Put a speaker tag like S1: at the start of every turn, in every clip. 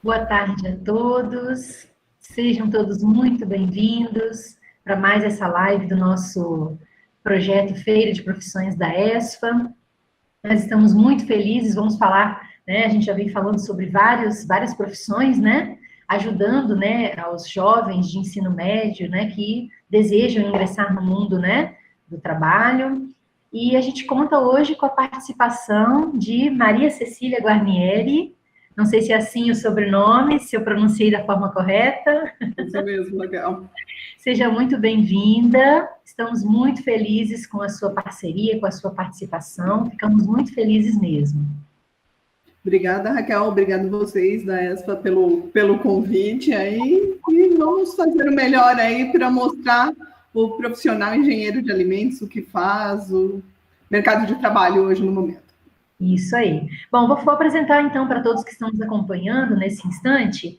S1: Boa tarde a todos, sejam todos muito bem-vindos para mais essa live do nosso projeto Feira de Profissões da ESFA. Nós estamos muito felizes, vamos falar, né, a gente já vem falando sobre várias profissões, né, ajudando, né, aos jovens de ensino médio, né, que desejam ingressar no mundo, né, do trabalho. E a gente conta hoje com a participação de Maria Cecília Guarnieri. Não sei se é assim o sobrenome, se eu pronunciei da forma correta.
S2: Isso mesmo, legal.
S1: Seja muito bem-vinda. Estamos muito felizes com a sua parceria, com a sua participação. Ficamos muito felizes mesmo.
S2: Obrigada, Raquel. Obrigada a vocês da ESPA pelo convite aí. E vamos fazer o melhor aí para mostrar o profissional engenheiro de alimentos, o que faz, o mercado de trabalho hoje no momento.
S1: Isso aí. Bom, vou apresentar então para todos que estão nos acompanhando nesse instante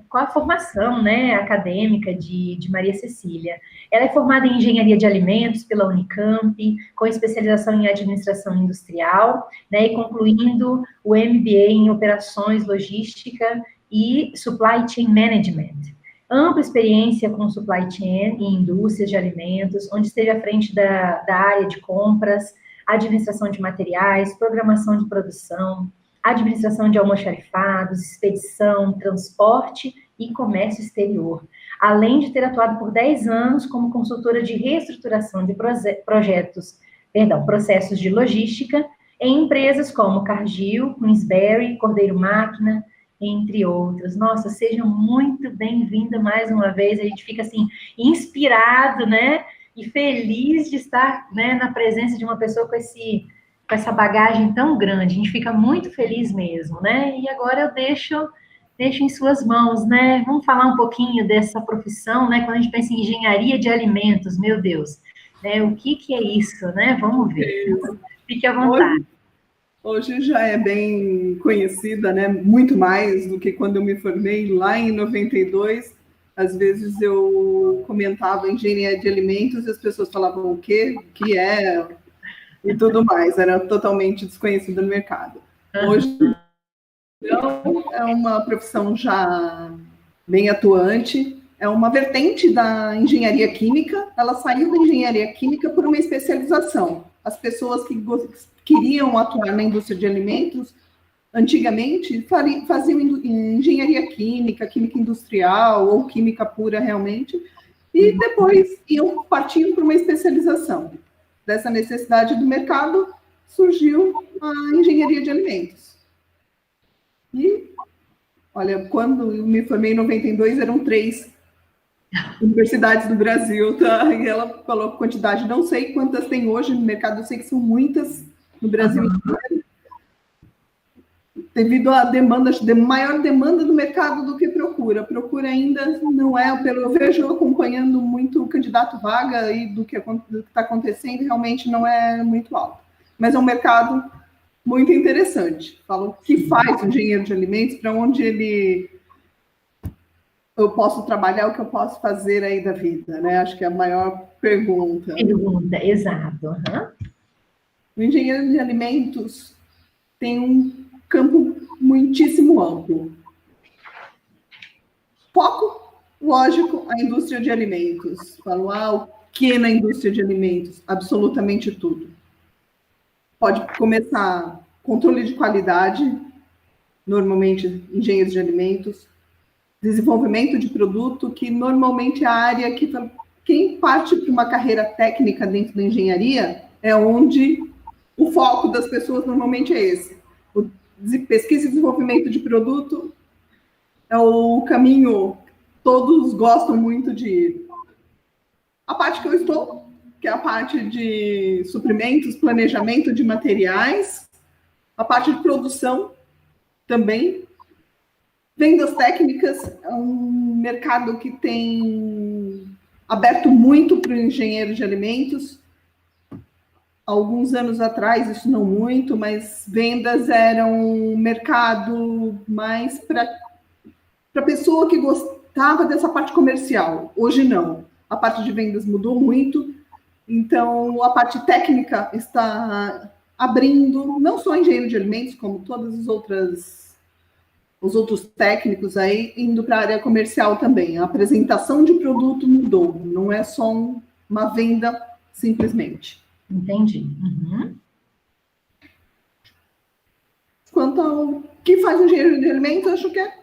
S1: qual a formação, né, acadêmica de Maria Cecília. Ela é formada em Engenharia de Alimentos pela Unicamp, com especialização em Administração Industrial, né, e concluindo o MBA em Operações, Logística e Supply Chain Management. Ampla experiência com supply chain e indústrias de alimentos, onde esteve à frente da área de compras, administração de materiais, programação de produção, administração de almoxarifados, expedição, transporte e comércio exterior, além de ter atuado por 10 anos como consultora de reestruturação de processos de logística em empresas como Cargill, Queensberry, Cordeiro Máquina, entre outras. Nossa, sejam muito bem-vinda mais uma vez, a gente fica assim, inspirado, né? E feliz de estar, né, na presença de uma pessoa com essa bagagem tão grande. A gente fica muito feliz mesmo, né? E agora eu deixo em suas mãos, né? Vamos falar um pouquinho dessa profissão, né? Quando a gente pensa em engenharia de alimentos, meu Deus, né? O que é isso, né? Vamos ver. Fique à vontade.
S2: Hoje já é bem conhecida, né? Muito mais do que quando eu me formei lá em 92. Às vezes eu comentava engenharia de alimentos e as pessoas falavam o quê? O que é? E tudo mais. Era totalmente desconhecido no mercado. Hoje, então, é uma profissão já bem atuante. É uma vertente da engenharia química. Ela saiu da engenharia química por uma especialização. As pessoas que queriam atuar na indústria de alimentos antigamente faziam engenharia química, química industrial ou química pura realmente, e depois partiam para uma especialização. Dessa necessidade do mercado surgiu a engenharia de alimentos. E, olha, quando eu me formei em 92, eram 3 universidades do Brasil, tá? E ela falou a quantidade, não sei quantas tem hoje no mercado, eu sei que são muitas no Brasil inteiro, devido à maior demanda do mercado do que procura. Procura ainda não é, eu vejo acompanhando muito o candidato vaga e do que está acontecendo, realmente não é muito alto. Mas é um mercado muito interessante. Falo o que faz o engenheiro de alimentos, para onde eu posso trabalhar, o que eu posso fazer aí da vida, né? Acho que é a maior pergunta.
S1: Exato. Uhum.
S2: O engenheiro de alimentos tem um campo muitíssimo amplo. Foco, lógico, a indústria de alimentos. Falo, o que na indústria de alimentos? Absolutamente tudo. Pode começar controle de qualidade, normalmente engenheiros de alimentos, desenvolvimento de produto, que normalmente é a área que quem parte para uma carreira técnica dentro da engenharia é onde o foco das pessoas normalmente é esse. Pesquisa e desenvolvimento de produto é o caminho que todos gostam muito de ir. A parte que eu estou, que é a parte de suprimentos, planejamento de materiais, a parte de produção também. Vendas técnicas é um mercado que tem aberto muito para o engenheiro de alimentos. Alguns anos atrás, isso não muito, mas vendas eram um mercado mais para a pessoa que gostava dessa parte comercial. Hoje não. A parte de vendas mudou muito, então a parte técnica está abrindo, não só engenheiro de alimentos, como todas as outras os outros técnicos aí indo para a área comercial também. A apresentação de produto mudou, não é só uma venda simplesmente.
S1: Entendi. Uhum.
S2: Quanto ao que faz o engenheiro de alimentos, acho que é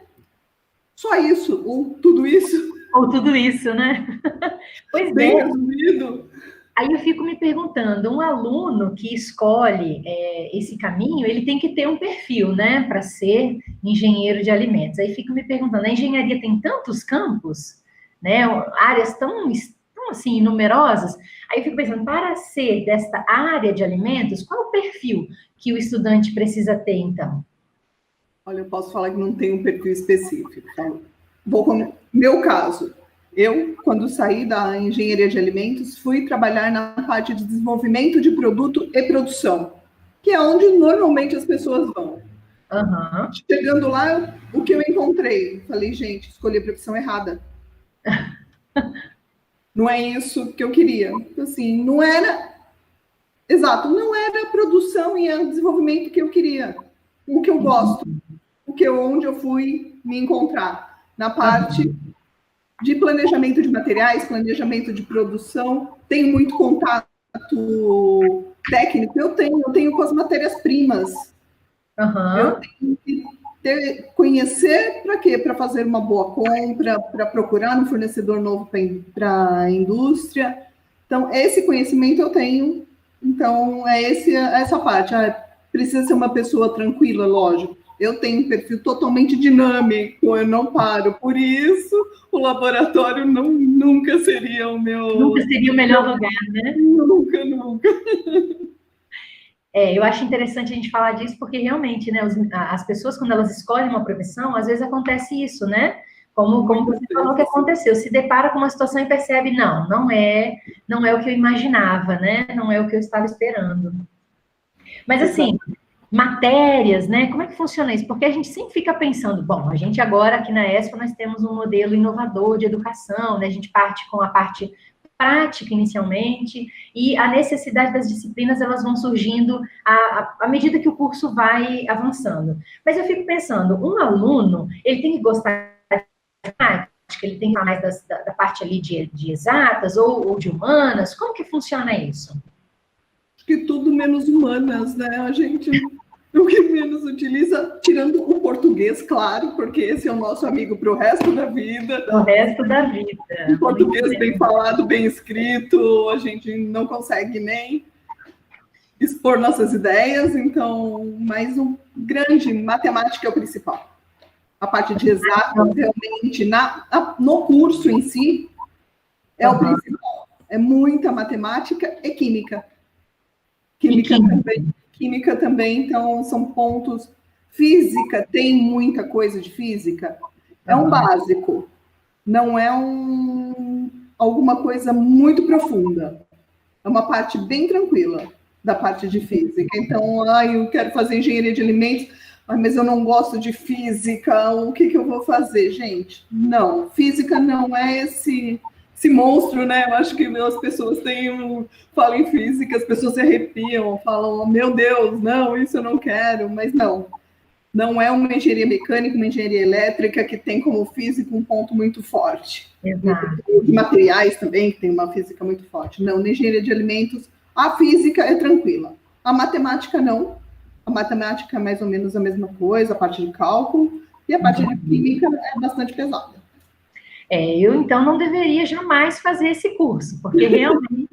S2: só isso, ou tudo isso.
S1: Ou tudo isso, né? Pois
S2: bem
S1: é.
S2: Resumido.
S1: Aí eu fico me perguntando, um aluno que escolhe esse caminho, ele tem que ter um perfil, né, para ser engenheiro de alimentos. Aí fico me perguntando, a engenharia tem tantos campos, né, áreas tão assim, numerosas. Aí eu fico pensando, para ser desta área de alimentos, qual é o perfil que o estudante precisa ter, então?
S2: Olha, eu posso falar que não tem um perfil específico. Então, vou com meu caso. Eu, quando saí da engenharia de alimentos, fui trabalhar na parte de desenvolvimento de produto e produção, que é onde normalmente as pessoas vão.
S1: Uhum.
S2: Chegando lá, o que eu encontrei? Falei, gente, escolhi a profissão errada. Não é isso que eu queria. Assim, não era... Exato, não era a produção e o desenvolvimento que eu queria. O que eu gosto. Onde eu fui me encontrar. Na parte de planejamento de materiais, planejamento de produção, tenho muito contato técnico, eu tenho com as matérias-primas. Eu tenho que conhecer para quê? Para fazer uma boa compra, para procurar um fornecedor novo para a indústria. Então, esse conhecimento eu tenho. Então, essa parte. Precisa ser uma pessoa tranquila, lógico. Eu tenho um perfil totalmente dinâmico, eu não paro. Por isso, o laboratório nunca seria o meu...
S1: Nunca seria o melhor lugar, né?
S2: Nunca.
S1: Eu acho interessante a gente falar disso, porque realmente, né, as pessoas, quando elas escolhem uma profissão, às vezes acontece isso, né? Como você falou que aconteceu, se depara com uma situação e percebe, não é o que eu imaginava, né? Não é o que eu estava esperando. Mas assim, matérias, né? Como é que funciona isso? Porque a gente sempre fica pensando, bom, a gente agora aqui na ESPA nós temos um modelo inovador de educação, né? A gente parte com a parte prática inicialmente e a necessidade das disciplinas elas vão surgindo à medida que o curso vai avançando. Mas eu fico pensando, um aluno, ele tem que gostar de prática, ele tem que falar mais da parte ali de exatas ou de humanas, como que funciona isso?
S2: Que tudo menos humanas, né? A gente o que menos utiliza, tirando o português, claro, porque esse é o nosso amigo para o resto da vida.
S1: O resto da vida.
S2: O português bem falado, bem escrito, a gente não consegue nem expor nossas ideias, então, mas o grande matemática é o principal. A parte de exatas, realmente, no curso em si, é o principal. É muita matemática e química. Química também, então são pontos. Física, tem muita coisa de física. É um básico, não é alguma coisa muito profunda. É uma parte bem tranquila da parte de física. Então, eu quero fazer engenharia de alimentos, mas eu não gosto de física, o que eu vou fazer, gente? Não, física não é esse monstro, né? Eu acho que as pessoas falam em física, as pessoas se arrepiam, falam, meu Deus, não, isso eu não quero, mas não é uma engenharia mecânica, uma engenharia elétrica que tem como física um ponto muito forte.
S1: Exato.
S2: De materiais também, que tem uma física muito forte. Não, na engenharia de alimentos, a física é tranquila. A matemática, não. A matemática é mais ou menos a mesma coisa, a parte de cálculo, e a parte de química é bastante pesada.
S1: Eu, então, não deveria jamais fazer esse curso, porque realmente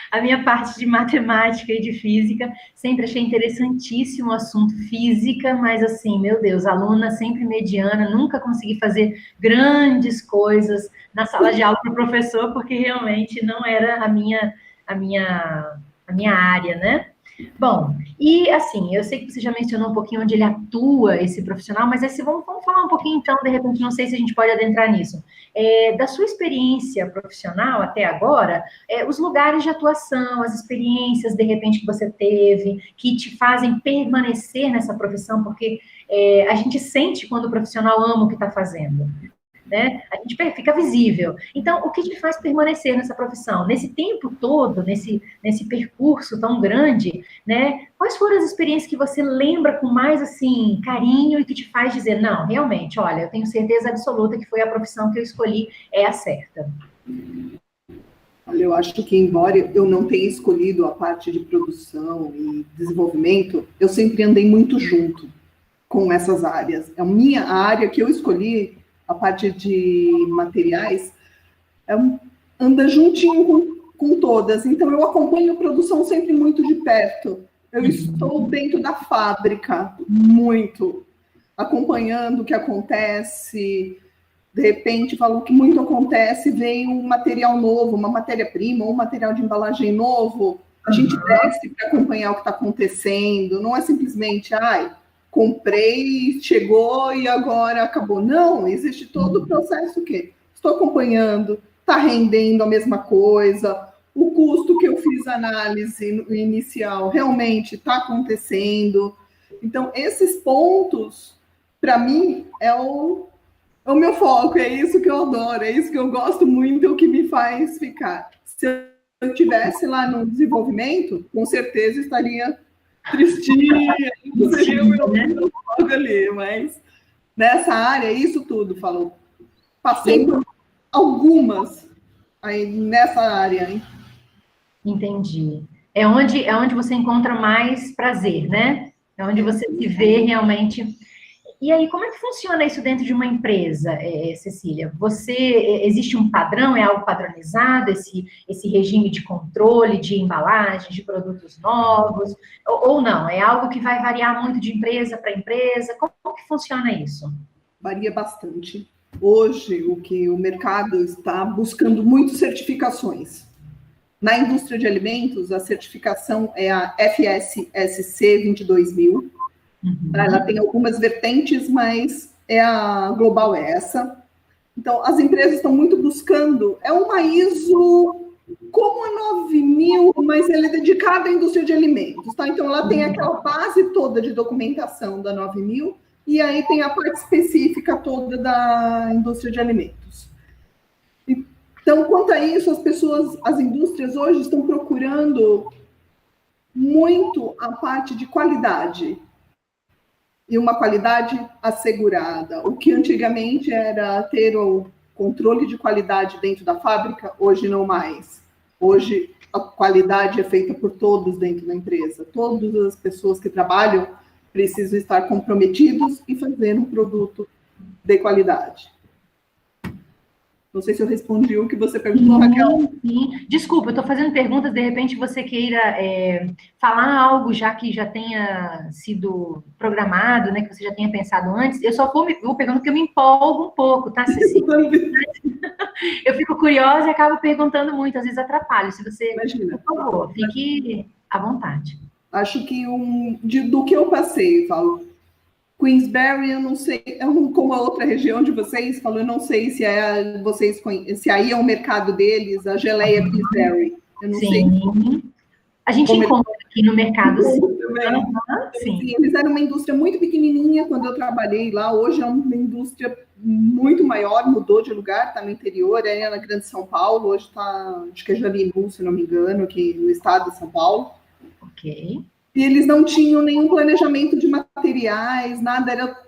S1: a minha parte de matemática e de física, sempre achei interessantíssimo o assunto física, mas assim, meu Deus, aluna sempre mediana, nunca consegui fazer grandes coisas na sala de aula para o professor, porque realmente não era a minha área, né? Bom, e assim, eu sei que você já mencionou um pouquinho onde ele atua, esse profissional, mas vamos falar um pouquinho então, de repente, não sei se a gente pode adentrar nisso. Da sua experiência profissional até agora, os lugares de atuação, as experiências, de repente, que você teve, que te fazem permanecer nessa profissão, porque a gente sente quando o profissional ama o que está fazendo. né? A gente fica visível. Então, o que te faz permanecer nessa profissão? Nesse tempo todo, nesse percurso tão grande, né? Quais foram as experiências que você lembra com mais, assim, carinho e que te faz dizer, não, realmente, olha, eu tenho certeza absoluta que foi a profissão que eu escolhi, é a certa?
S2: Olha, eu acho que, embora eu não tenha escolhido a parte de produção e desenvolvimento, eu sempre andei muito junto com essas áreas. A minha área que eu escolhi, a parte de materiais, anda juntinho com todas. Então, eu acompanho a produção sempre muito de perto. Eu estou dentro da fábrica, muito, acompanhando o que acontece. De repente, falo que muito acontece, vem um material novo, uma matéria-prima, um material de embalagem novo, a gente desce para acompanhar o que está acontecendo, não é simplesmente, comprei, chegou e agora acabou. Não, existe todo o processo que estou acompanhando, está rendendo a mesma coisa, o custo que eu fiz análise inicial realmente está acontecendo. Então, esses pontos, para mim, é o meu foco, é isso que eu adoro, é isso que eu gosto muito, é o que me faz ficar. Se eu estivesse lá no desenvolvimento, com certeza estaria tristinha, não seria o meu foco ali, mas nessa área, isso tudo, falou. Passei por algumas aí nessa área, hein?
S1: Entendi. É onde você encontra mais prazer, né? É onde você se vê realmente. E aí, como é que funciona isso dentro de uma empresa, Cecília? Existe um padrão, é algo padronizado, esse regime de controle de embalagem, de produtos novos, ou não? É algo que vai variar muito de empresa para empresa? Como que funciona isso?
S2: Varia bastante. Hoje, o que o mercado está buscando muito certificações. Na indústria de alimentos, a certificação é a FSSC 22000. Ela tem algumas vertentes, mas a global é essa. Então, as empresas estão muito buscando, é uma ISO como a 9000, mas ela é dedicada à indústria de alimentos, tá? Então, ela tem aquela base toda de documentação da 9000 e aí tem a parte específica toda da indústria de alimentos. Então, quanto a isso, as indústrias hoje estão procurando muito a parte de qualidade e uma qualidade assegurada. O que antigamente era ter o controle de qualidade dentro da fábrica, hoje não mais. Hoje a qualidade é feita por todos dentro da empresa. Todas as pessoas que trabalham precisam estar comprometidos e fazer um produto de qualidade. Não sei se eu respondi o que você perguntou, Raquel.
S1: Sim. Desculpa, eu estou fazendo perguntas, de repente você queira falar algo já que já tenha sido programado, né, que você já tenha pensado antes. Eu só vou perguntando porque eu me empolgo um pouco, tá, Cecília? Eu fico curiosa e acabo perguntando muito, às vezes atrapalho. Se você,
S2: Imagina.
S1: Por favor, fique à vontade.
S2: Acho que do que eu passei, Paulo, Queensberry, eu não sei, como a outra região de vocês, falou, eu não sei se se aí é o mercado deles, a geleia Queensberry. Eu não sei.
S1: A gente encontra aqui no mercado, sim.
S2: Sim. Eles eram uma indústria muito pequenininha quando eu trabalhei lá. Hoje é uma indústria muito maior, mudou de lugar, está no interior, é na Grande São Paulo. Hoje está, acho que é Jarinu, se não me engano, aqui no estado de São Paulo.
S1: Ok.
S2: E eles não tinham nenhum planejamento de materiais, nada. Era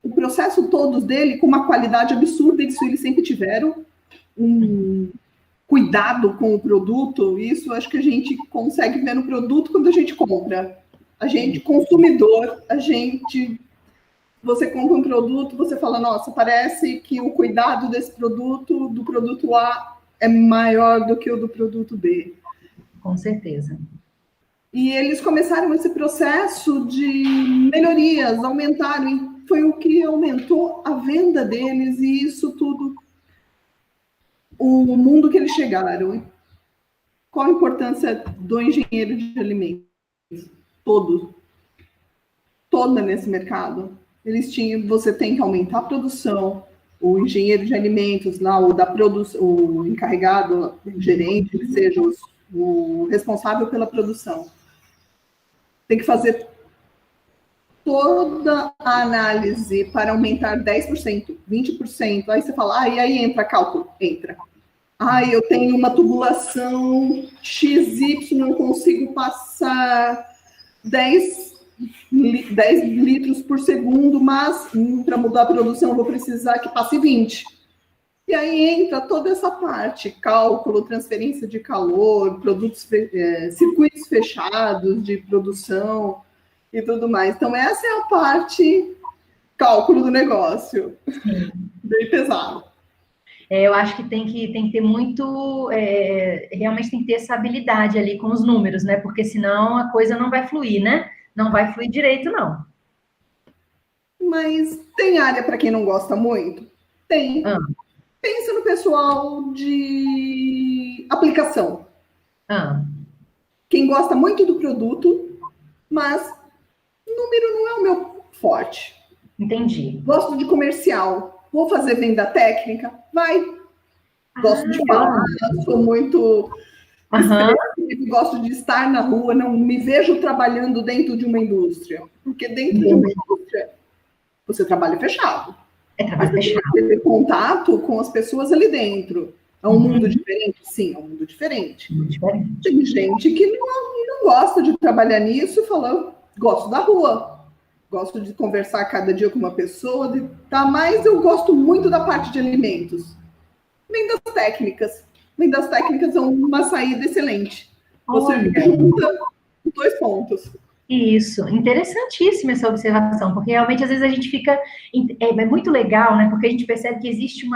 S2: o processo todo dele com uma qualidade absurda. Isso eles sempre tiveram um cuidado com o produto. Isso acho que a gente consegue ver no produto quando a gente compra. A gente, consumidor, você compra um produto, você fala, nossa, parece que o cuidado desse produto, do produto A, é maior do que o do produto B.
S1: Com certeza.
S2: E eles começaram esse processo de melhorias, aumentaram, e foi o que aumentou a venda deles, e isso tudo, o mundo que eles chegaram. Qual a importância do engenheiro de alimentos? Toda nesse mercado. Você tem que aumentar a produção, o engenheiro de alimentos, lá, o encarregado, o gerente, que seja o responsável pela produção. Tem que fazer toda a análise para aumentar 10%, 20%, aí você fala, e aí entra cálculo? Entra. Eu tenho uma tubulação XY, não consigo passar 10 litros por segundo, mas para mudar a produção eu vou precisar que passe 20. E aí entra toda essa parte, cálculo, transferência de calor, circuitos fechados de produção e tudo mais. Então, essa é a parte cálculo do negócio. Bem pesado.
S1: Eu acho que tem que ter muito, realmente tem que ter essa habilidade ali com os números, né? Porque senão a coisa não vai fluir, né? Não vai fluir direito, não.
S2: Mas tem área para quem não gosta muito? Tem. Pensa no pessoal de aplicação. Quem gosta muito do produto, mas número não é o meu forte.
S1: Entendi.
S2: Gosto de comercial. Vou fazer venda técnica? Vai. Gosto de falar, sou muito... Gosto de estar na rua, não me vejo trabalhando dentro de uma indústria. Porque dentro de uma indústria, você trabalha fechado.
S1: Trabalho fechado.
S2: Você tem contato com as pessoas ali dentro. É um mundo diferente? Sim, é um mundo diferente. Tem gente que não gosta de trabalhar nisso e fala, gosto da rua. Gosto de conversar cada dia com uma pessoa, mas eu gosto muito da parte de alimentos. Vendas técnicas. Vendas técnicas é uma saída excelente. Você junta 2 pontos.
S1: Isso, interessantíssima essa observação, porque realmente às vezes a gente fica, é muito legal, né, porque a gente percebe que existe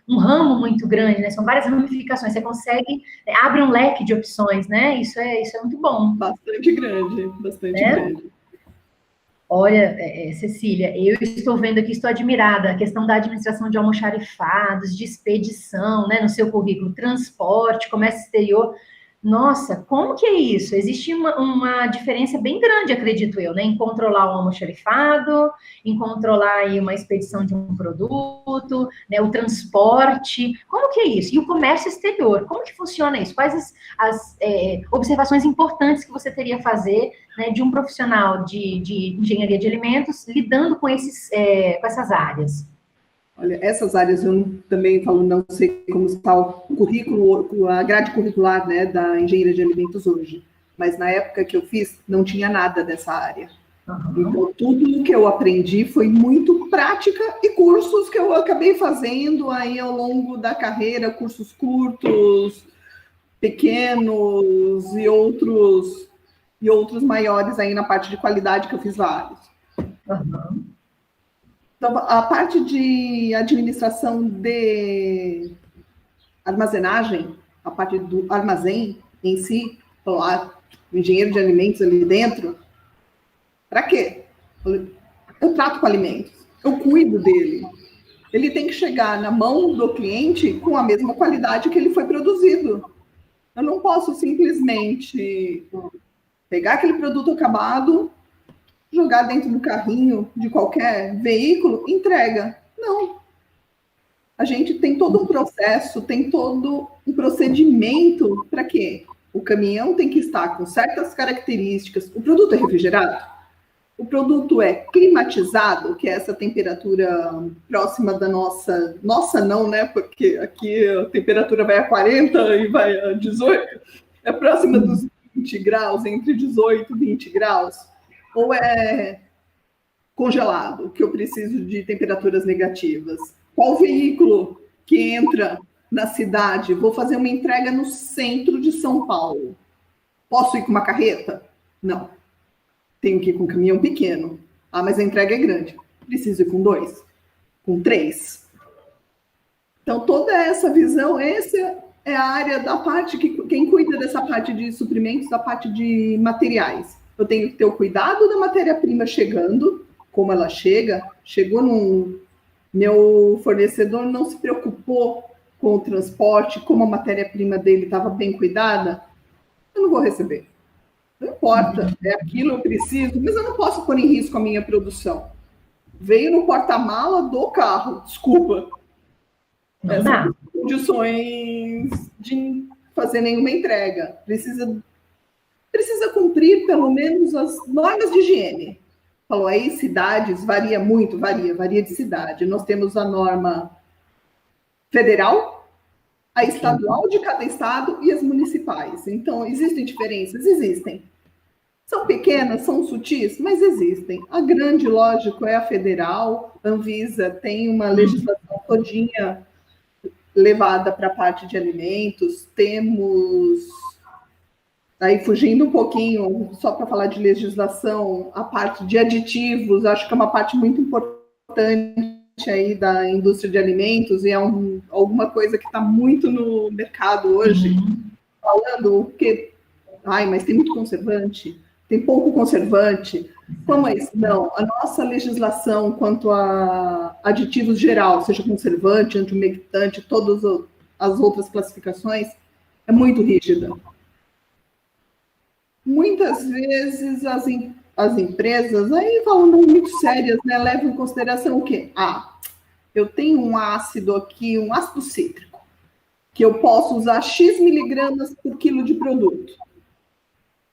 S1: um ramo muito grande, né, são várias ramificações, você consegue, abre um leque de opções, né, isso é muito bom.
S2: Bastante grande, grande.
S1: Olha, Cecília, eu estou vendo aqui, estou admirada, a questão da administração de almoxarifados, de expedição, né, no seu currículo, transporte, comércio exterior. Nossa, como que é isso? Existe uma diferença bem grande, acredito eu, né? Em controlar o almoxarifado, em controlar aí uma expedição de um produto, né? O transporte. Como que é isso? E o comércio exterior, como que funciona isso? Quais as observações importantes que você teria a fazer, né, de um profissional de engenharia de alimentos lidando com essas áreas?
S2: Olha, essas áreas eu também falo, não sei como está o currículo, a grade curricular, né, da engenharia de alimentos hoje, mas na época que eu fiz, não tinha nada dessa área. Então, tudo que eu aprendi foi muito prática e cursos que eu acabei fazendo aí ao longo da carreira, cursos curtos, pequenos e outros maiores aí na parte de qualidade, que eu fiz vários. Então, a parte de administração de armazenagem, a parte do armazém em si, lá, o engenheiro de alimentos ali dentro, para quê? Eu trato com alimentos, eu cuido dele. Ele tem que chegar na mão do cliente com a mesma qualidade que ele foi produzido. Eu não posso simplesmente pegar aquele produto acabado, jogar dentro do carrinho de qualquer veículo, entrega. Não. A gente tem todo um processo, tem todo um procedimento para quê? O caminhão tem que estar com certas características. O produto é refrigerado? O produto é climatizado, que é essa temperatura próxima da nossa não, né? Porque aqui a temperatura vai a 40 e vai a 18. É próxima dos 20 graus, entre 18 e 20 graus. Ou é congelado, que eu preciso de temperaturas negativas? Qual veículo que entra na cidade? Vou fazer uma entrega no centro de São Paulo. Posso ir com uma carreta? Não. Tenho que ir com um caminhão pequeno. Mas a entrega é grande. Preciso ir com 2, com 3. Então, toda essa visão, essa é a área da parte que quem cuida dessa parte de suprimentos, da parte de materiais. Eu tenho que ter o cuidado da matéria-prima chegando, como ela chegou meu fornecedor não se preocupou com o transporte, como a matéria-prima dele estava bem cuidada, eu não vou receber. Não importa, é aquilo, eu preciso, mas eu não posso pôr em risco a minha produção. Veio no porta-mala do carro, desculpa. Essas são condições de fazer nenhuma entrega. Precisa cumprir, pelo menos, as normas de higiene. falou aí, cidades, varia muito, varia de cidade. Nós temos a norma federal, a estadual de cada estado e as municipais. Então, existem diferenças? Existem. São pequenas, são sutis, mas existem. A grande, lógico, é a federal. A Anvisa tem uma legislação todinha levada para a parte de alimentos. Temos, aí fugindo um pouquinho, só para falar de legislação, a parte de aditivos, acho que é uma parte muito importante aí da indústria de alimentos, e é alguma coisa que está muito no mercado hoje, falando que, mas tem muito conservante, tem pouco conservante. Como é isso? Não, a nossa legislação quanto a aditivos geral, seja conservante, antiumectante, todas as outras classificações, é muito rígida. Muitas vezes as empresas, aí falando muito sérias, né, levam em consideração o quê? Eu tenho um ácido aqui, um ácido cítrico, que eu posso usar X miligramas por quilo de produto,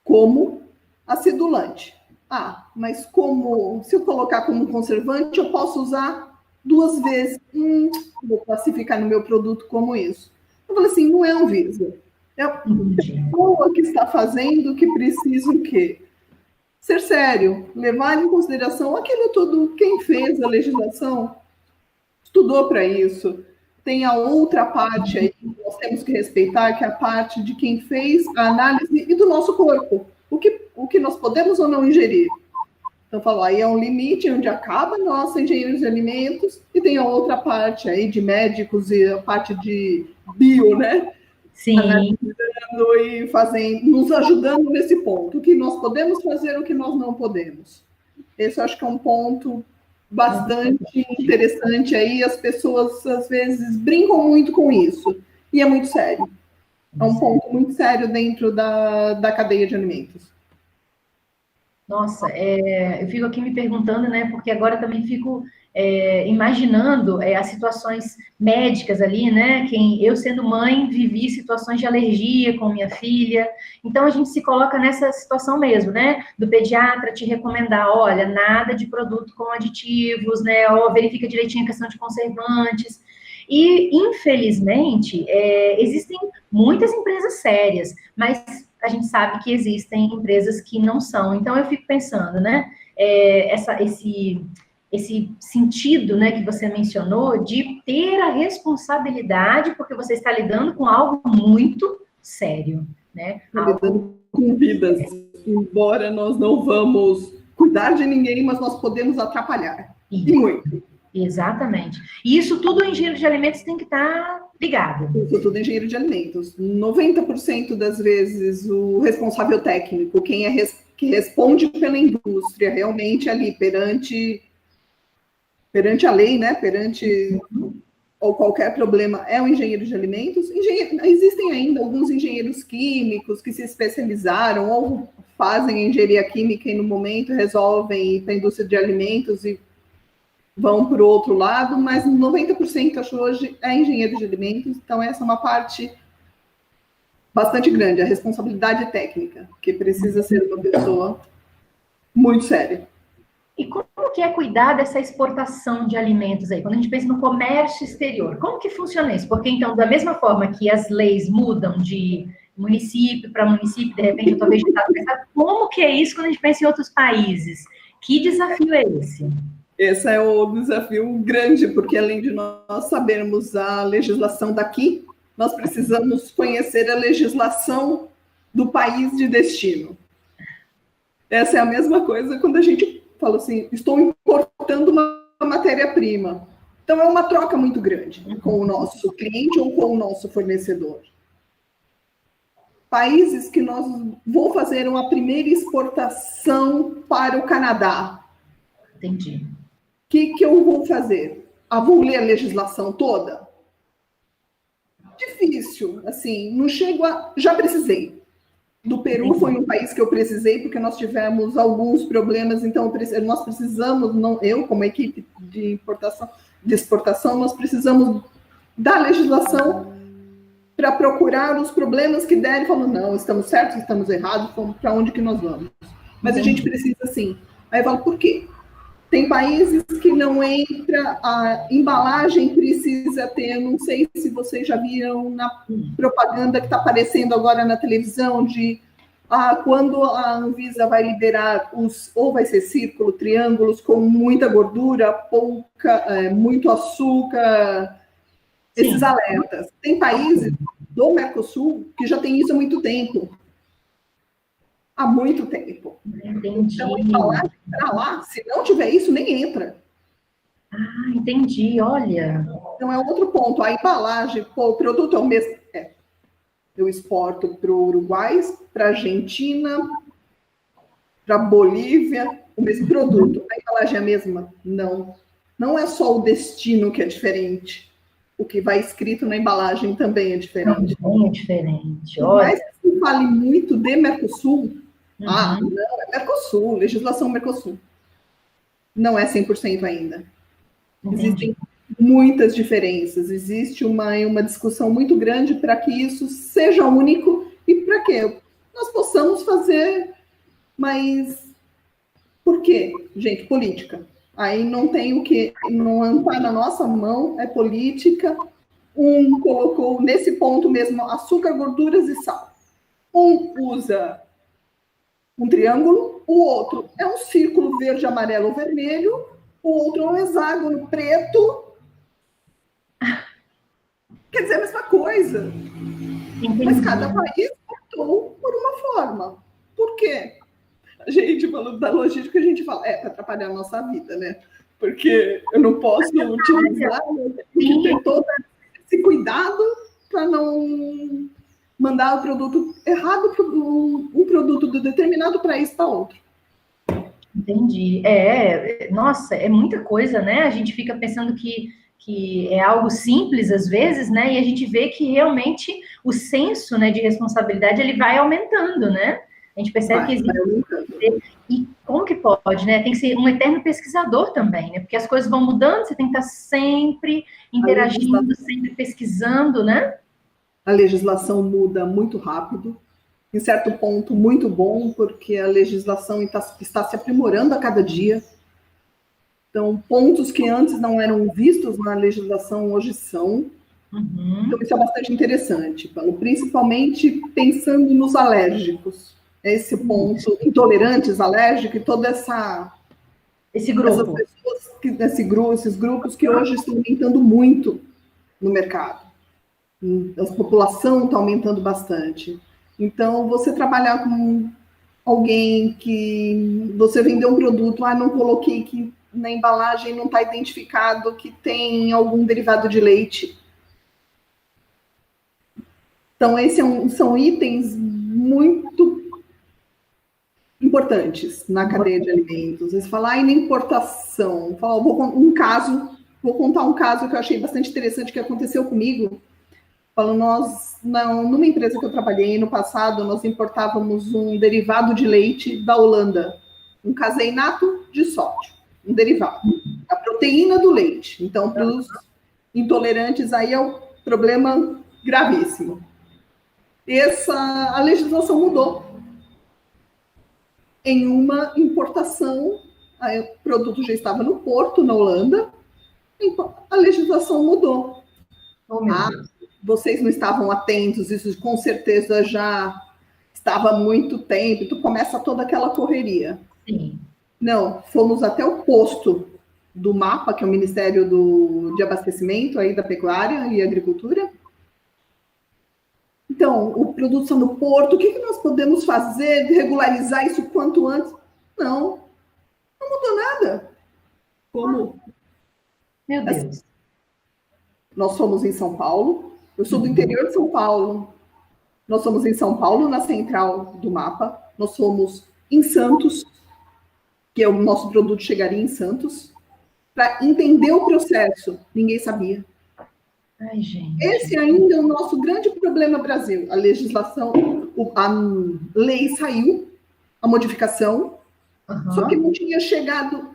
S2: como acidulante. Mas se eu colocar como conservante, eu posso usar 2 vezes. Vou classificar no meu produto como isso. Eu falei assim, não é Anvisa. É a pessoa que está fazendo, que precisa o quê? Ser sério, levar em consideração aquilo tudo. Quem fez a legislação estudou para isso. Tem a outra parte aí que nós temos que respeitar, que é a parte de quem fez a análise e do nosso corpo. O que nós podemos ou não ingerir. Então, falou, aí é um limite onde acaba nós, engenheiros de alimentos, e tem a outra parte aí de médicos e a parte de bio, né?
S1: Sim.
S2: Analisando e nos ajudando nesse ponto. O que nós podemos fazer, o que nós não podemos. Esse eu acho que é um ponto bastante interessante aí. As pessoas, às vezes, brincam muito com isso. E é muito sério. É um ponto muito sério dentro da cadeia de alimentos.
S1: Nossa, eu fico aqui me perguntando, né? Porque agora também fico imaginando as situações médicas ali, né? Eu, sendo mãe, vivi situações de alergia com minha filha. Então, a gente se coloca nessa situação mesmo, né? Do pediatra te recomendar, olha, nada de produto com aditivos, né? Ou verifica direitinho a questão de conservantes. E, infelizmente, existem muitas empresas sérias, mas a gente sabe que existem empresas que não são. Então, eu fico pensando, né? Esse sentido, né, que você mencionou, de ter a responsabilidade, porque você está lidando com algo muito sério, né?
S2: Lidando com vidas, embora nós não vamos cuidar de ninguém, mas nós podemos atrapalhar. E muito.
S1: Exatamente. E isso tudo, o engenheiro de alimentos tem que estar ligado.
S2: Isso tudo, engenheiro de alimentos. 90% das vezes, o responsável técnico, quem que responde pela indústria, realmente ali, perante a lei, né? Perante ou qualquer problema, é o engenheiro de alimentos. Existem ainda alguns engenheiros químicos que se especializaram ou fazem engenharia química e, no momento, resolvem ir para a indústria de alimentos e vão para o outro lado, mas 90% acho hoje é engenheiro de alimentos, então essa é uma parte bastante grande, a responsabilidade técnica, que precisa ser uma pessoa muito séria.
S1: E como que é cuidar dessa exportação de alimentos aí? Quando a gente pensa no comércio exterior, como que funciona isso? Porque, então, da mesma forma que as leis mudam de município para município, de repente, eu estou vegetado, como que é isso quando a gente pensa em outros países? Que desafio é esse?
S2: Esse é o desafio grande, porque além de nós sabermos a legislação daqui, nós precisamos conhecer a legislação do país de destino. Essa é a mesma coisa quando a gente fala assim, estou importando uma matéria-prima. Então, é uma troca muito grande com o nosso cliente ou com o nosso fornecedor. Países que nós vou fazer uma primeira exportação para o Canadá.
S1: Entendi.
S2: O que eu vou fazer? Vou ler a legislação toda? Difícil, assim, não chego a... Já precisei. Do Peru foi um país que eu precisei, porque nós tivemos alguns problemas, então nós precisamos, eu como equipe de exportação, nós precisamos da legislação para procurar os problemas que derem, falando, não, estamos certos, estamos errados, para onde que nós vamos. Mas a gente precisa, sim, Aí eu falo, por quê? Tem países que não entra, a embalagem precisa ter, não sei se vocês já viram na propaganda que está aparecendo agora na televisão de quando a Anvisa vai liberar ou vai ser círculo, triângulos com muita gordura, muito açúcar, esses alertas. Tem países do Mercosul que já tem isso há muito tempo. Há muito tempo.
S1: Entendi.
S2: Então, a embalagem para lá, se não tiver isso, nem entra.
S1: Entendi, olha.
S2: Então, é outro ponto. A embalagem, o produto é o mesmo. Eu exporto para o Uruguai, para a Argentina, para a Bolívia, o mesmo produto. A embalagem é a mesma? Não. Não é só o destino que é diferente. O que vai escrito na embalagem também é diferente.
S1: Também é diferente,
S2: Por mais que se fale muito de Mercosul, não, é Mercosul, legislação Mercosul. Não é 100% ainda.
S1: Entendi.
S2: Existem muitas diferenças, existe uma discussão muito grande para que isso seja único e para que nós possamos fazer, mas por quê? Gente, política. Aí não tem o que, não está na nossa mão, é política. Um colocou nesse ponto mesmo açúcar, gorduras e sal. Um usa um triângulo, o outro é um círculo verde, amarelo ou vermelho, o outro é um hexágono preto. Quer dizer a mesma coisa. Entendi. Mas cada país optou por uma forma. Por quê? A gente falou da logística, a gente fala, para atrapalhar a nossa vida, né? Porque eu não posso utilizar, eu tenho que ter todo esse cuidado para não mandar o produto errado, um produto do determinado país para outro.
S1: Entendi. Nossa, é muita coisa, né? A gente fica pensando que é algo simples às vezes, né? E a gente vê que realmente o senso, né, de responsabilidade ele vai aumentando, né? A gente percebe que existe. E como que pode, né? Tem que ser um eterno pesquisador também, né? Porque as coisas vão mudando, você tem que estar sempre interagindo, sempre pesquisando, né?
S2: A legislação muda muito rápido, em certo ponto muito bom, porque a legislação está se aprimorando a cada dia. Então, pontos que antes não eram vistos na legislação, hoje são. Então, isso é bastante interessante, Paulo, principalmente pensando nos alérgicos. Esse ponto, intolerantes, alérgicos, e toda
S1: esse grupo.
S2: Esses grupos que hoje estão aumentando muito no mercado. A população está aumentando bastante. Então, você trabalhar com alguém que você vendeu um produto, não coloquei que na embalagem não está identificado que tem algum derivado de leite. Então, esses são itens muito importantes na cadeia de alimentos. Você fala, na importação. Vou contar um caso que eu achei bastante interessante que aconteceu comigo. Numa empresa que eu trabalhei no passado, nós importávamos um derivado de leite da Holanda, um caseinato de sódio, um derivado, a proteína do leite. Então, para os intolerantes, aí é um problema gravíssimo. A legislação mudou. Em uma importação, o produto já estava no porto, na Holanda, a legislação mudou. Vocês não estavam atentos, isso com certeza já estava há muito tempo, tu começa toda aquela correria.
S1: Sim.
S2: Não, fomos até o posto do MAPA, que é o Ministério de Abastecimento aí da Pecuária e Agricultura. Então, o produto está no porto, o que nós podemos fazer de regularizar isso quanto antes? Não mudou nada. Como?
S1: Meu Deus.
S2: Nós somos em São Paulo, eu sou do interior de São Paulo, nós somos em São Paulo, na central do MAPA, nós somos em Santos, que é o nosso produto chegaria em Santos, para entender o processo, ninguém sabia.
S1: Ai, gente.
S2: Esse ainda é o nosso grande problema no Brasil. A legislação, a lei saiu, a modificação, só que não tinha chegado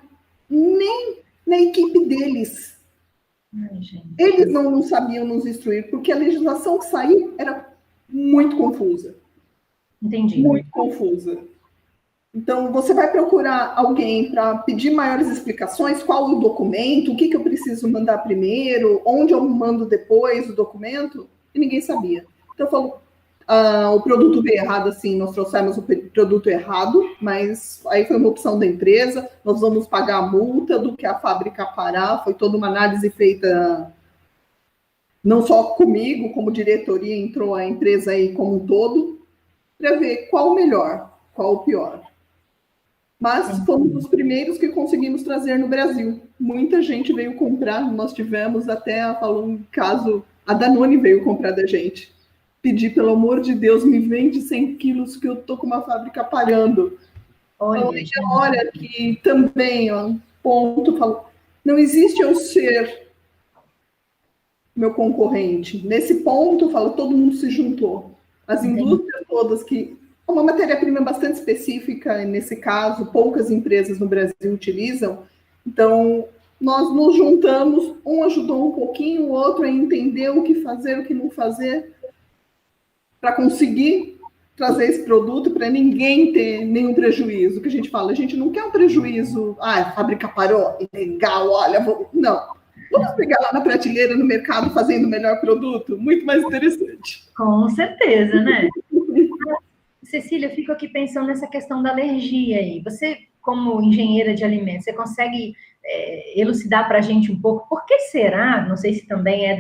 S2: nem na equipe deles.
S1: Ai, gente.
S2: Eles não sabiam nos instruir, porque a legislação que saiu era muito confusa.
S1: Entendi.
S2: Muito confusa. Então, você vai procurar alguém para pedir maiores explicações, qual o documento, o que eu preciso mandar primeiro, onde eu mando depois o documento, e ninguém sabia. Então, falou, o produto veio errado, assim, nós trouxemos o produto errado, mas aí foi uma opção da empresa, nós vamos pagar a multa do que a fábrica parar, foi toda uma análise feita não só comigo, como diretoria, entrou a empresa aí como um todo, para ver qual o melhor, qual o pior. Mas fomos os primeiros que conseguimos trazer no Brasil. Muita gente veio comprar, nós tivemos até, falou um caso, a Danone veio comprar da gente. Pedir, pelo amor de Deus, me vende 100 quilos que eu tô com uma fábrica parando. Olha que também, ponto, falou, não existe eu ser meu concorrente. Nesse ponto, falo, todo mundo se juntou. As indústrias todas que... Uma matéria-prima bastante específica, nesse caso, poucas empresas no Brasil utilizam. Então, nós nos juntamos, um ajudou um pouquinho, o outro a entender o que fazer, o que não fazer, para conseguir trazer esse produto para ninguém ter nenhum prejuízo. O que a gente fala, a gente não quer um prejuízo, a fábrica parou, legal, olha, não. Vamos pegar lá na prateleira, no mercado, fazendo o melhor produto? Muito mais interessante.
S1: Com certeza, né? Cecília, eu fico aqui pensando nessa questão da alergia aí. Você, como engenheira de alimentos, você consegue elucidar para a gente um pouco por que será, não sei se também é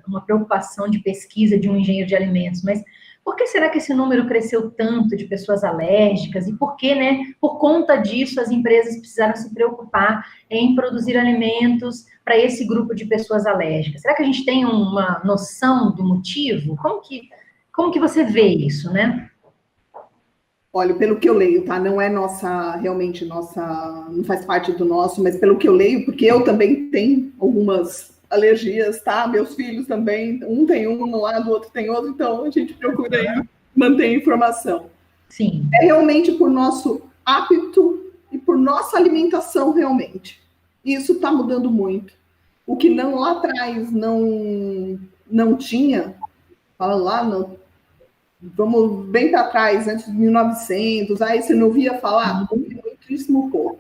S1: uma preocupação de pesquisa de um engenheiro de alimentos, mas por que será que esse número cresceu tanto de pessoas alérgicas e por que, né, por conta disso, as empresas precisaram se preocupar em produzir alimentos para esse grupo de pessoas alérgicas? Será que a gente tem uma noção do motivo? Como que você vê isso, né?
S2: Olha, pelo que eu leio, tá? Não é realmente não faz parte do nosso, mas pelo que eu leio, porque eu também tenho algumas alergias, tá? Meus filhos também, um tem um no lado, o outro tem outro, então a gente procura aí manter a informação.
S1: Sim.
S2: É realmente por nosso hábito e por nossa alimentação, realmente. Isso está mudando muito. O que não lá atrás não tinha, fala lá, não. Vamos bem para trás, antes de 1900, aí você não ouvia falar, muitíssimo pouco.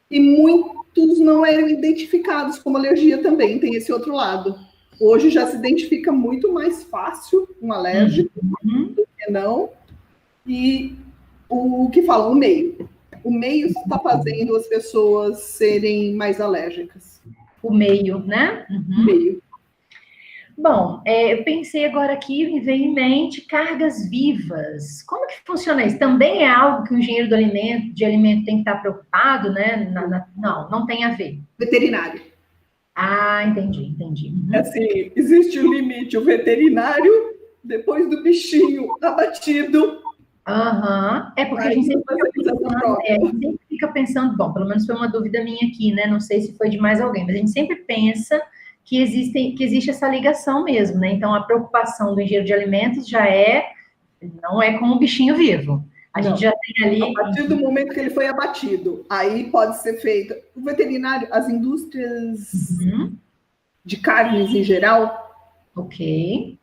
S2: E muitos não eram identificados como alergia também, tem esse outro lado. Hoje já se identifica muito mais fácil um alérgico do que não. E o que fala, o meio. O meio está fazendo as pessoas serem mais alérgicas.
S1: O meio, né?
S2: O meio.
S1: Bom, eu pensei agora aqui, me veio em mente cargas vivas. Como que funciona isso? Também é algo que o engenheiro de alimento tem que estar preocupado, né? Não tem a ver.
S2: Veterinário.
S1: Ah, entendi.
S2: Assim, existe um limite. O veterinário, depois do bichinho abatido...
S1: É porque a gente sempre fica pensando, bom, pelo menos foi uma dúvida minha aqui, né? Não sei se foi de mais alguém, mas a gente sempre pensa que existe essa ligação mesmo, né? Então, a preocupação do engenheiro de alimentos não é com o bichinho vivo. A gente já tem ali...
S2: A partir do momento que ele foi abatido, aí pode ser feito... O veterinário, as indústrias de carnes em geral,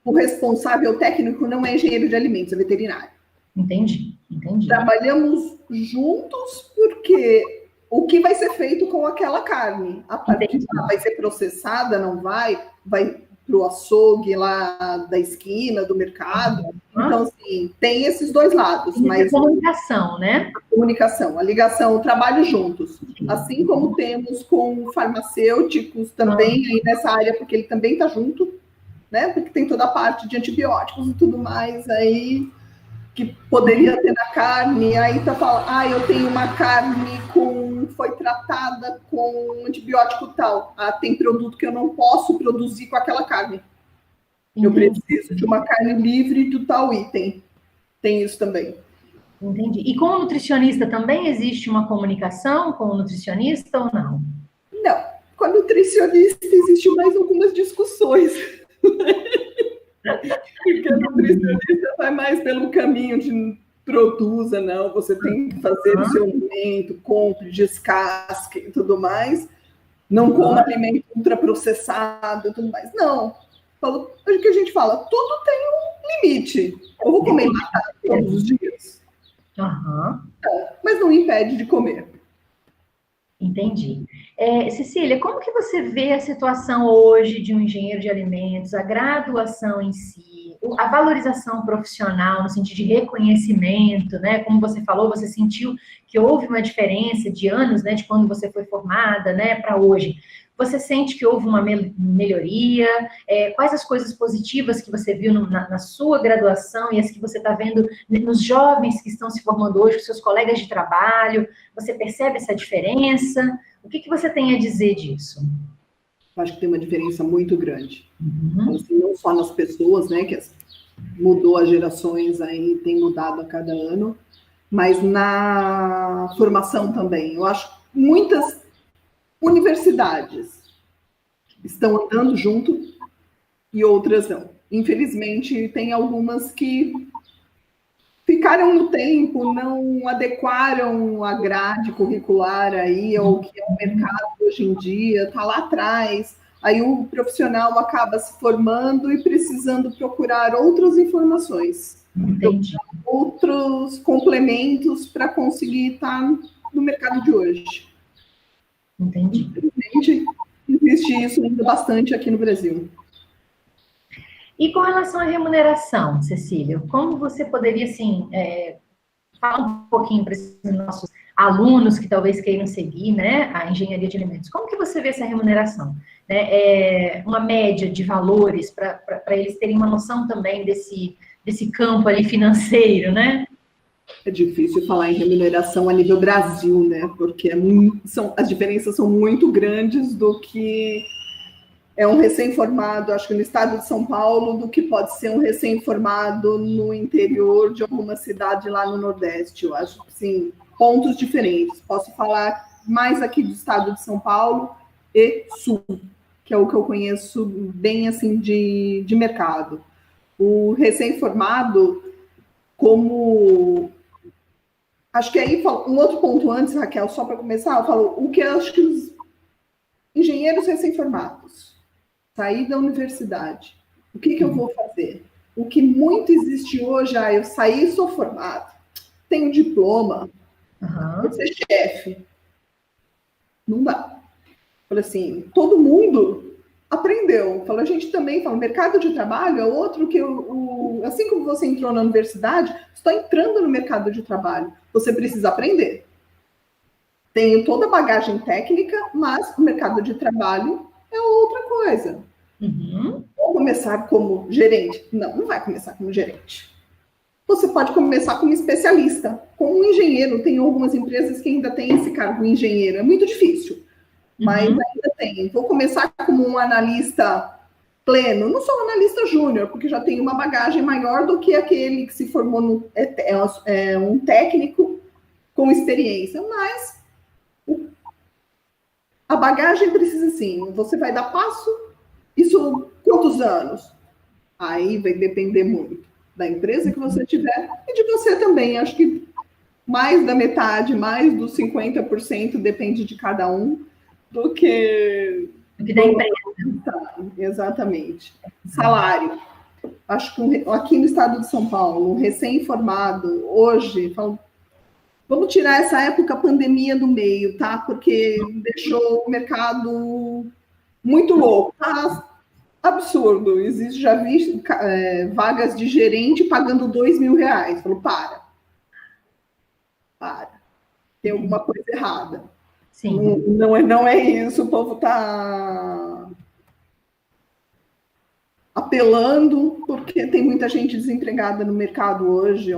S2: o responsável técnico não é engenheiro de alimentos, é veterinário.
S1: Entendi.
S2: Trabalhamos juntos porque... O que vai ser feito com aquela carne? A partir vai ser processada, não vai? Vai para o açougue lá da esquina, do mercado. Então, assim, tem esses dois lados. Mas
S1: a comunicação, né?
S2: A comunicação, a ligação, o trabalho juntos. Assim como temos com farmacêuticos também aí nessa área, porque ele também está junto, né? Porque tem toda a parte de antibióticos e tudo mais aí que poderia ter na carne, aí tá falando, eu tenho uma carne foi tratada com antibiótico tal. Tem produto que eu não posso produzir com aquela carne. Eu preciso de uma carne livre do tal item. Tem isso também.
S1: Entendi. E com o nutricionista também existe uma comunicação com o nutricionista ou não?
S2: Não. Com o nutricionista existem mais algumas discussões. Porque o nutricionista vai mais pelo caminho de produza, não, você tem que fazer o seu alimento, compre, descasque e tudo mais, não coma alimento ultraprocessado e tudo mais. Não. O que a gente fala, tudo tem um limite. Eu vou comer batata todos os dias. Mas mas não impede de comer.
S1: Entendi. Cecília, como que você vê a situação hoje de um engenheiro de alimentos, a graduação em si, a valorização profissional no sentido de reconhecimento, né? Como você falou, você sentiu que houve uma diferença de anos, né, de quando você foi formada, né, para hoje. Você sente que houve uma melhoria? Quais as coisas positivas que você viu na sua graduação e as que você está vendo nos jovens que estão se formando hoje, os seus colegas de trabalho? Você percebe essa diferença? O que você tem a dizer disso?
S2: Eu acho que tem uma diferença muito grande.
S1: Uhum.
S2: Assim, não só nas pessoas, né, que mudou as gerações aí, tem mudado a cada ano, mas na formação também. Eu acho que muitas universidades estão andando junto e outras não. Infelizmente, tem algumas que ficaram no tempo, não adequaram a grade curricular aí ao que é o mercado hoje em dia, está lá atrás. Aí o profissional acaba se formando e precisando procurar outras informações, outros complementos para conseguir estar no mercado de hoje.
S1: Entendi.
S2: Infelizmente, existe isso ainda bastante aqui no Brasil.
S1: E com relação à remuneração, Cecília, como você poderia, assim, falar um pouquinho para esses nossos alunos que talvez queiram seguir, né, a engenharia de alimentos? Como que você vê essa remuneração? Uma média de valores para eles terem uma noção também desse campo ali financeiro, né?
S2: É difícil falar em remuneração a nível Brasil, né? Porque as diferenças são muito grandes do que é um recém-formado, acho que no estado de São Paulo, do que pode ser um recém-formado no interior de alguma cidade lá no Nordeste. Eu acho que, sim, pontos diferentes. Posso falar mais aqui do estado de São Paulo e Sul, que é o que eu conheço bem, assim, de mercado. O recém-formado, como... Acho que aí, um outro ponto antes, Raquel, só para começar, eu falo o que eu acho que os engenheiros recém-formados sair da universidade, o que eu vou fazer? O que muito existe hoje, eu saí e sou formado, tenho diploma, vou ser chefe. Não dá. Falei assim, todo mundo aprendeu. Falou, a gente também fala, mercado de trabalho é outro que assim como você entrou na universidade, está entrando no mercado de trabalho. Você precisa aprender. Tenho toda a bagagem técnica, mas o mercado de trabalho é outra coisa.
S1: Uhum.
S2: Vou começar como gerente? Não vai começar como gerente. Você pode começar como especialista, como um engenheiro. Tem algumas empresas que ainda têm esse cargo de engenheiro. É muito difícil, mas ainda tem. Vou começar como um analista pleno. Não sou um analista júnior, porque já tenho uma bagagem maior do que aquele que se formou um técnico com experiência. Mas a bagagem precisa, sim. Você vai dar passo. Isso, quantos anos? Aí vai depender muito da empresa que você tiver e de você também. Acho que mais da metade, mais dos 50% depende de cada um do que
S1: da empresa.
S2: Exatamente. Salário. Acho que aqui no estado de São Paulo, um recém-formado, hoje, vamos tirar essa época pandemia do meio, tá? Porque deixou o mercado muito louco. Tá absurdo. Existe, já vi vagas de gerente pagando R$2.000. Falou, para. Tem alguma coisa errada.
S1: Sim.
S2: Não é isso. O povo está apelando, porque tem muita gente desempregada no mercado hoje.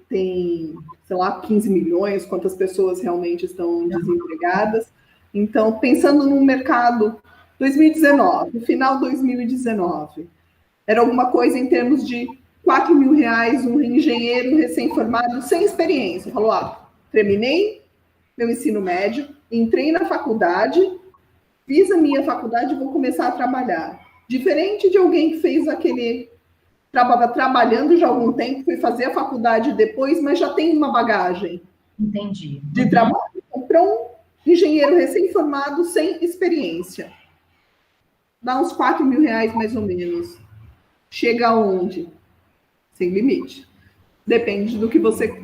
S2: Tem, sei lá, 15 milhões, quantas pessoas realmente estão desempregadas. Então, pensando no mercado 2019, final de 2019, era alguma coisa em termos de R$4.000, um engenheiro recém-formado, sem experiência. Falou, terminei meu ensino médio, entrei na faculdade, fiz a minha faculdade e vou começar a trabalhar. Diferente de alguém que fez estava trabalhando já há algum tempo, foi fazer a faculdade depois, mas já tem uma bagagem.
S1: Entendi.
S2: De trabalho. Para um engenheiro recém-formado, sem experiência. Dá uns R$4.000, mais ou menos. Chega aonde? Sem limite. Depende do que você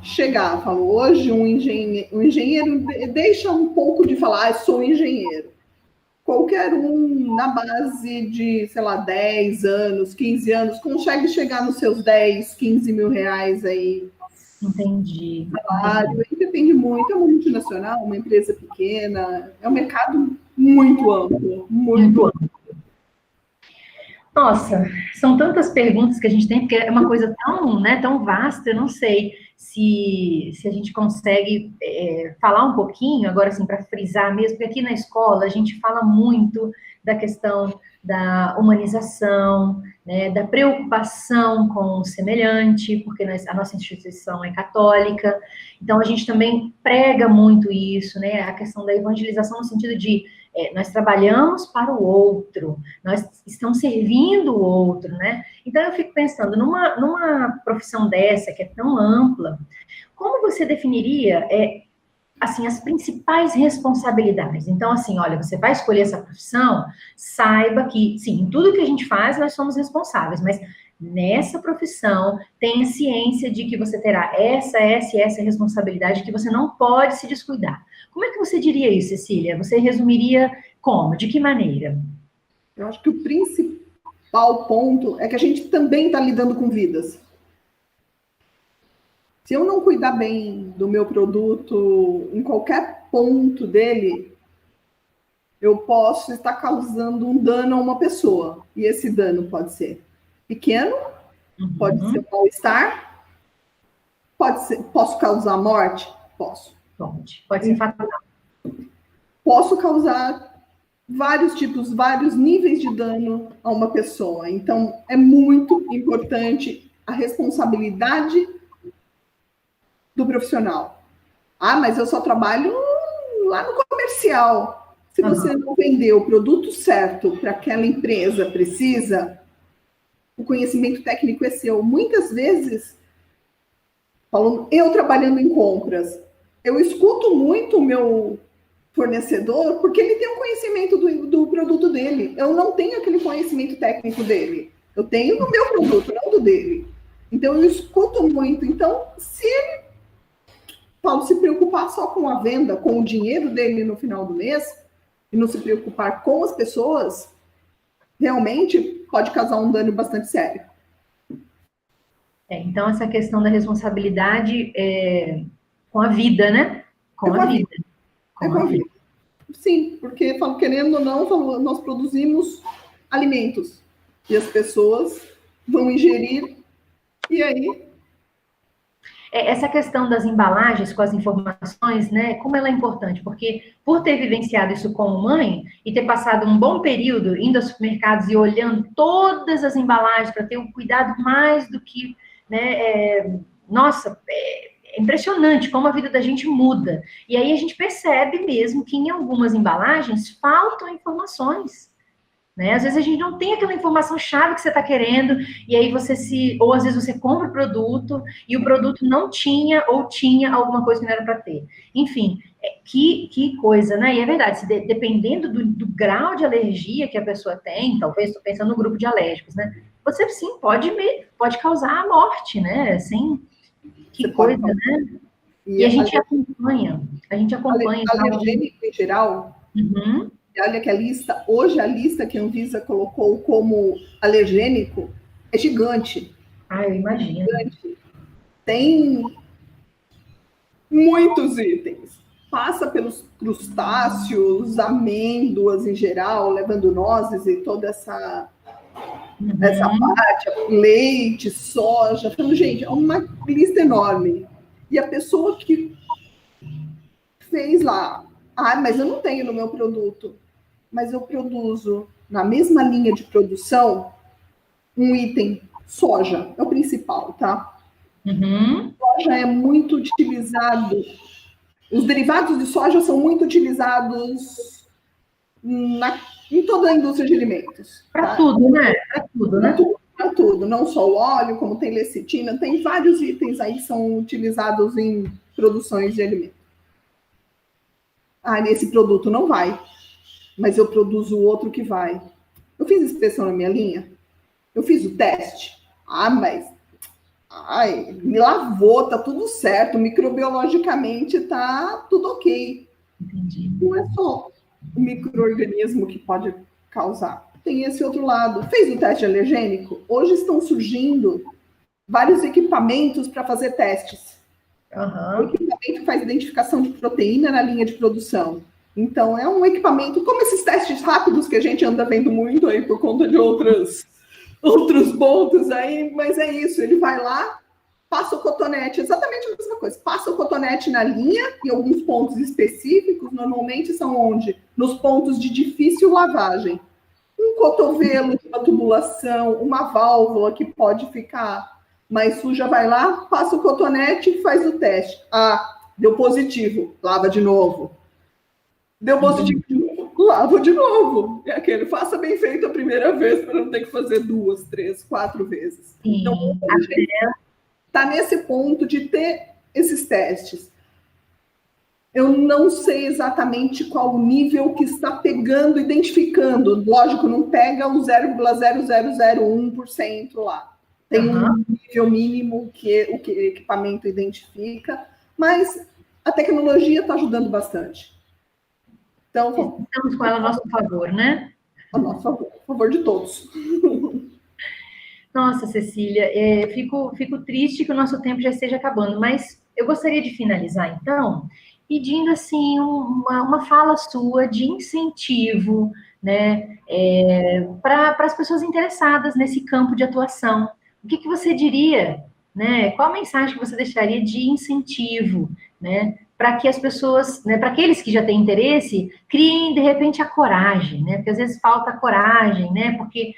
S2: chegar, falo, hoje um engenheiro deixa um pouco de falar, sou engenheiro. Qualquer um, na base de, sei lá, 10 anos, 15 anos, consegue chegar nos seus 10, 15 mil reais aí.
S1: Entendi.
S2: Salário, aí depende muito, é uma multinacional, uma empresa pequena, é um mercado muito amplo, muito amplo.
S1: Nossa, são tantas perguntas que a gente tem, porque é uma coisa tão, né, tão vasta, eu não sei se a gente consegue falar um pouquinho, agora assim, para frisar mesmo, porque aqui na escola a gente fala muito da questão da humanização, né, da preocupação com o semelhante, porque a nossa instituição é católica, então a gente também prega muito isso, né, a questão da evangelização no sentido de nós trabalhamos para o outro, nós estamos servindo o outro, né? Então eu fico pensando, numa profissão dessa, que é tão ampla, como você definiria, assim, as principais responsabilidades? Então, assim, olha, você vai escolher essa profissão, saiba que, sim, em tudo que a gente faz, nós somos responsáveis, mas nessa profissão, tenha ciência de que você terá essa e essa responsabilidade, que você não pode se descuidar. Como é que você diria isso, Cecília? Você resumiria como? De que maneira?
S2: Eu acho que o principal ponto é que a gente também está lidando com vidas. Se eu não cuidar bem do meu produto em qualquer ponto dele, eu posso estar causando um dano a uma pessoa. E esse dano pode ser pequeno, pode ser um mal-estar, posso causar morte? Posso.
S1: Pode ser fatal.
S2: Posso causar vários níveis de dano a uma pessoa. Então, é muito importante a responsabilidade do profissional. Ah, mas eu só trabalho lá no comercial. Se você não vender o produto certo para aquela empresa precisa, o conhecimento técnico é seu. Muitas vezes, falando, eu trabalhando em compras, eu escuto muito o meu fornecedor porque ele tem um conhecimento do produto dele. Eu não tenho aquele conhecimento técnico dele. Eu tenho do meu produto, não do dele. Então, eu escuto muito. Então, se ele se preocupar só com a venda, com o dinheiro dele no final do mês, e não se preocupar com as pessoas, realmente pode causar um dano bastante sério.
S1: Então, essa questão da responsabilidade com a vida, né? Com a vida.
S2: Com a vida. Sim, porque, querendo ou não, nós produzimos alimentos. E as pessoas vão ingerir, e aí...
S1: Essa questão das embalagens com as informações, né? Como ela é importante? Porque por ter vivenciado isso como mãe e ter passado um bom período indo aos supermercados e olhando todas as embalagens para ter um cuidado mais do que, né? Nossa, é impressionante como a vida da gente muda. E aí a gente percebe mesmo que em algumas embalagens faltam informações. Né? Às vezes a gente não tem aquela informação chave que você está querendo, e aí ou às vezes você compra o produto e o produto não tinha, ou tinha alguma coisa que não era para ter. Enfim, que coisa, né? E é verdade, dependendo do grau de alergia que a pessoa tem, talvez estou pensando no grupo de alérgicos, né? Você sim pode causar a morte, né? Que coisa, né? E a gente acompanha.
S2: Alergênico em geral.
S1: Uhum.
S2: Olha que hoje a lista que a Anvisa colocou como alergênico é gigante.
S1: Eu imagino.
S2: Gigante. Tem muitos itens. Passa pelos crustáceos, amêndoas em geral, levando nozes e toda essa parte, leite, soja. Então, gente, é uma lista enorme. E a pessoa que fez lá, mas eu não tenho no meu produto. Mas eu produzo, na mesma linha de produção, um item, soja, é o principal, tá? Soja é muito utilizado, os derivados de soja são muito utilizados em toda a indústria de alimentos.
S1: Para tudo, né?
S2: Para tudo, não só o óleo, como tem lecitina, tem vários itens aí que são utilizados em produções de alimentos. Esse produto não vai. Mas eu produzo outro que vai. Eu fiz inspeção na minha linha? Eu fiz o teste? Mas ai, me lavou, tá tudo certo, microbiologicamente tá tudo ok.
S1: Entendi.
S2: Não é só o micro-organismo que pode causar. Tem esse outro lado. Fez o teste alergênico? Hoje estão surgindo vários equipamentos para fazer testes. O equipamento faz identificação de proteína na linha de produção. Então, é um equipamento, como esses testes rápidos que a gente anda vendo muito aí por conta de outros pontos aí, mas é isso, ele vai lá, passa o cotonete, exatamente a mesma coisa, passa o cotonete na linha, em alguns pontos específicos, normalmente são onde? Nos pontos de difícil lavagem. Um cotovelo de uma tubulação, uma válvula que pode ficar mais suja, vai lá, passa o cotonete e faz o teste. Ah, deu positivo, lava de novo. Deu positivo de novo, lava de novo. É aquele, faça bem feito a primeira vez, para não ter que fazer 2, 3, 4 vezes.
S1: Sim.
S2: Então, a gente está nesse ponto de ter esses testes. Eu não sei exatamente qual o nível que está pegando, identificando. Lógico, não pega o 0,0001% lá. Tem um nível mínimo que o equipamento identifica, mas a tecnologia está ajudando bastante. Então,
S1: estamos com ela a nosso favor, né?
S2: A nosso favor, a favor de todos.
S1: Nossa, Cecília, fico triste que o nosso tempo já esteja acabando, mas eu gostaria de finalizar, então, pedindo, assim, uma fala sua de incentivo, né, para as pessoas interessadas nesse campo de atuação. O que você diria, né? Qual a mensagem que você deixaria de incentivo, né? Para que as pessoas, né, para aqueles que já têm interesse, criem, de repente, a coragem, né? Porque às vezes falta coragem, né? Porque,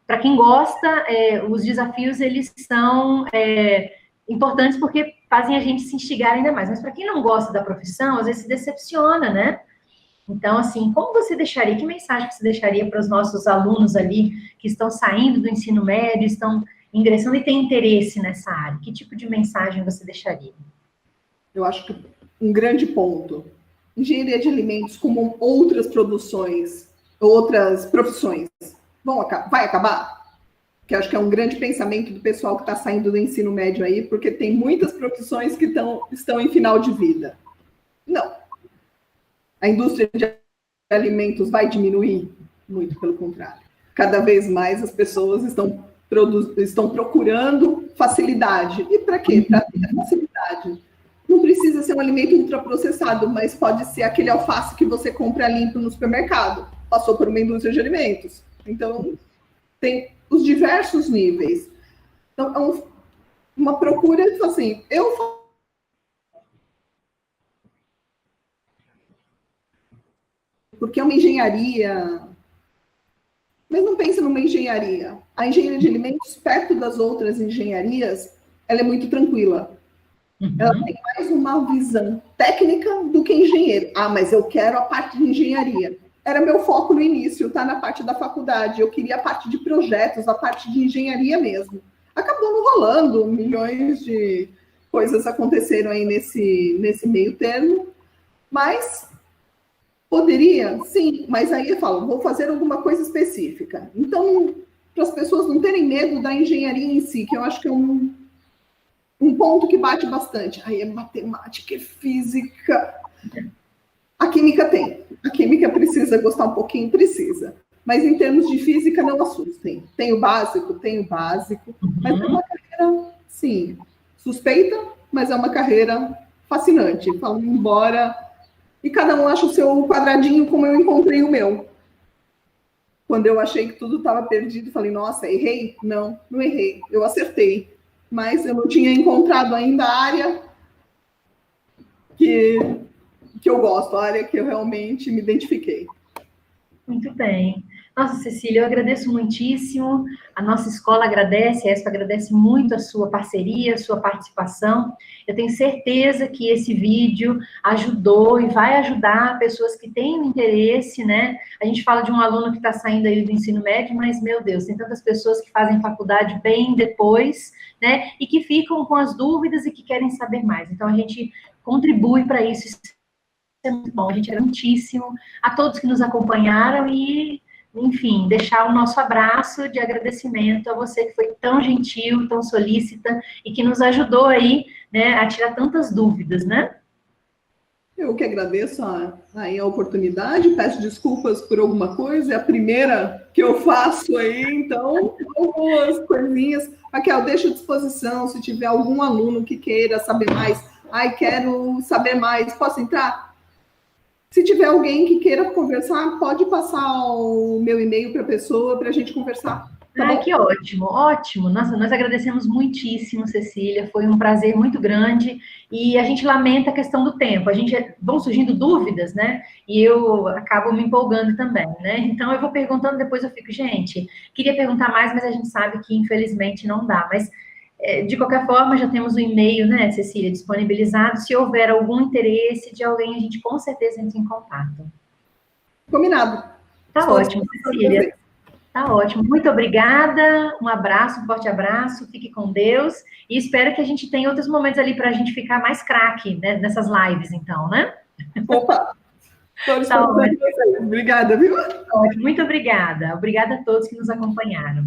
S1: para quem gosta, os desafios, eles são importantes porque fazem a gente se instigar ainda mais. Mas para quem não gosta da profissão, às vezes se decepciona, né? Então, assim, como você deixaria, que mensagem você deixaria para os nossos alunos ali que estão saindo do ensino médio, estão ingressando e têm interesse nessa área? Que tipo de mensagem você deixaria?
S2: Eu acho que um grande ponto. Engenharia de alimentos, como outras produções, outras profissões, vai acabar? Que acho que é um grande pensamento do pessoal que está saindo do ensino médio aí, porque tem muitas profissões que estão em final de vida. Não. A indústria de alimentos vai diminuir? Muito pelo contrário. Cada vez mais as pessoas estão procurando facilidade. E para quê? Para ter facilidade. Não precisa ser um alimento ultraprocessado, mas pode ser aquele alface que você compra limpo no supermercado. Passou por uma indústria de alimentos. Então, tem os diversos níveis. Então, é uma procura, assim, porque é uma engenharia, mas não pensa numa engenharia. A engenharia de alimentos, perto das outras engenharias, ela é muito tranquila. Ela tem mais uma visão técnica do que engenheiro. Ah, mas eu quero a parte de engenharia. Era meu foco no início, tá? Na parte da faculdade. Eu queria a parte de projetos, a parte de engenharia mesmo. Acabou não rolando, milhões de coisas aconteceram aí nesse meio termo. Mas poderia, sim. Mas aí eu falo, vou fazer alguma coisa específica. Então, para as pessoas não terem medo da engenharia em si, que eu acho que é um ponto que bate bastante. Aí é matemática, é física. A química tem. A química precisa gostar um pouquinho, precisa. Mas em termos de física, não assustem. Tem o básico, mas é uma carreira, sim, suspeita, mas é uma carreira fascinante. Falo, embora... E cada um acha o seu quadradinho como eu encontrei o meu. Quando eu achei que tudo estava perdido, falei, nossa, errei? Não errei. Eu acertei. Mas eu não tinha encontrado ainda a área que eu gosto, a área que eu realmente me identifiquei.
S1: Muito bem. Nossa, Cecília, eu agradeço muitíssimo. A nossa escola agradece, a ESP agradece muito a sua parceria, a sua participação. Eu tenho certeza que esse vídeo ajudou e vai ajudar pessoas que têm interesse, né? A gente fala de um aluno que está saindo aí do ensino médio, mas, meu Deus, tem tantas pessoas que fazem faculdade bem depois, né? E que ficam com as dúvidas e que querem saber mais. Então, a gente contribui para isso. Isso é muito bom. A gente é muitíssimo a todos que nos acompanharam e enfim, deixar o nosso abraço de agradecimento a você que foi tão gentil, tão solícita e que nos ajudou aí, né, a tirar tantas dúvidas, né?
S2: Eu que agradeço a oportunidade, peço desculpas por alguma coisa, é a primeira que eu faço aí, então, algumas coisinhas. Raquel, deixo à disposição, se tiver algum aluno que queira saber mais, quero saber mais, posso entrar? Se tiver alguém que queira conversar, pode passar o meu e-mail para a pessoa, para a gente conversar.
S1: Ai, que ótimo, ótimo. Nossa, nós agradecemos muitíssimo, Cecília. Foi um prazer muito grande. E a gente lamenta a questão do tempo. Vão surgindo dúvidas, né? E eu acabo me empolgando também, né? Então eu vou perguntando, depois eu fico, gente, queria perguntar mais, mas a gente sabe que infelizmente não dá. Mas de qualquer forma, já temos o e-mail, né, Cecília, disponibilizado. Se houver algum interesse de alguém, a gente com certeza entra em contato.
S2: Combinado.
S1: Tá ótimo, Cecília. Tá ótimo. Muito obrigada. Um abraço, um forte abraço. Fique com Deus. E espero que a gente tenha outros momentos ali para a gente ficar mais craque, né, nessas lives, então, né?
S2: Opa!
S1: Tá ótimo.
S2: Obrigada, viu?
S1: Ótimo. Muito obrigada. Obrigada a todos que nos acompanharam.